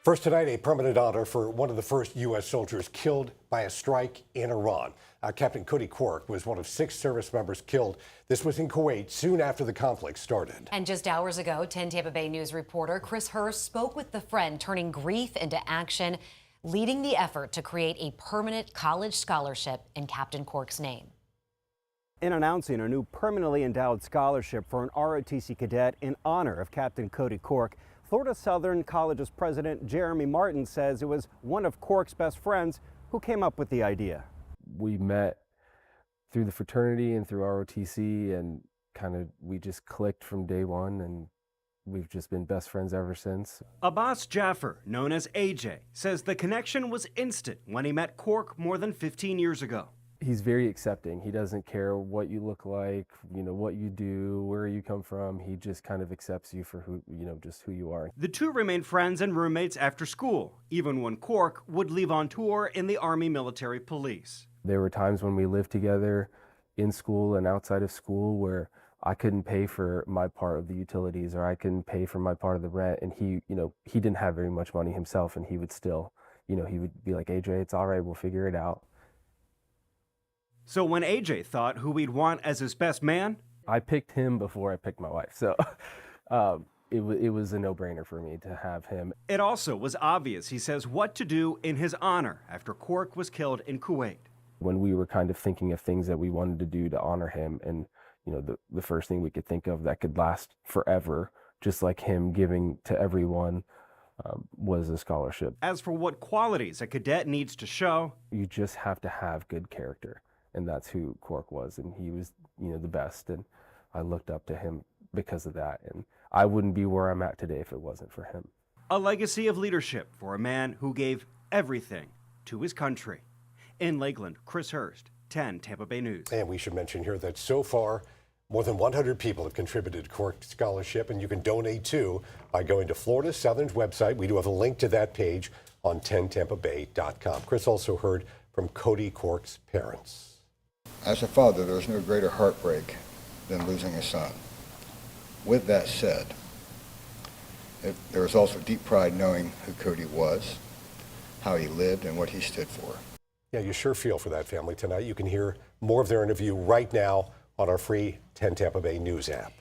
First tonight, a permanent honor for one of the first U.S. soldiers killed by a strike in Iran. Captain Cody Khork was one of 6 service members killed. This was in Kuwait soon after the conflict started. And just hours ago, 10 Tampa Bay News reporter Chris Hurst spoke with the friend turning grief into action, leading the effort to create a permanent college scholarship in Captain Khork's name. In announcing a new permanently endowed scholarship for an ROTC cadet in honor of Captain Cody Khork, Florida Southern College's president Jeremy Martin says it was one of Khork's best friends who came up with the idea. We met through the fraternity and through ROTC, and we just clicked from day one, and we've just been best friends ever since. Abbas Jaffer, known as AJ, says the connection was instant when he met Khork more than 15 years ago. He's very accepting. He doesn't care what you look like, what you do, where you come from. He just kind of accepts you for just who you are. The two remained friends and roommates after school, even when Khork would leave on tour in the Army Military Police. There were times when we lived together in school and outside of school where I couldn't pay for my part of the utilities, or I couldn't pay for my part of the rent, and he didn't have very much money himself, and he would still, he would be like, AJ, it's all right, we'll figure it out. So when AJ thought who he'd want as his best man, I picked him before I picked my wife. So it was a no-brainer for me to have him. It also was obvious, he says, what to do in his honor after Khork was killed in Kuwait. When we were kind of thinking of things that we wanted to do to honor him, and the first thing we could think of that could last forever, just like him giving to everyone, was a scholarship. As for what qualities a cadet needs to show, you just have to have good character. And that's who Khork was, and he was, the best, and I looked up to him because of that, and I wouldn't be where I'm at today if it wasn't for him. A legacy of leadership for a man who gave everything to his country. In Lakeland, Chris Hurst, 10 Tampa Bay News. And we should mention here that so far, more than 100 people have contributed to Khork Scholarship, and you can donate too by going to Florida Southern's website. We do have a link to that page on 10tampabay.com. Chris also heard from Cody Khork's parents. As a father, there is no greater heartbreak than losing a son. With that said, there is also deep pride knowing who Cody was, how he lived, and what he stood for. Yeah, you sure feel for that family tonight. You can hear more of their interview right now on our free 10 Tampa Bay News app.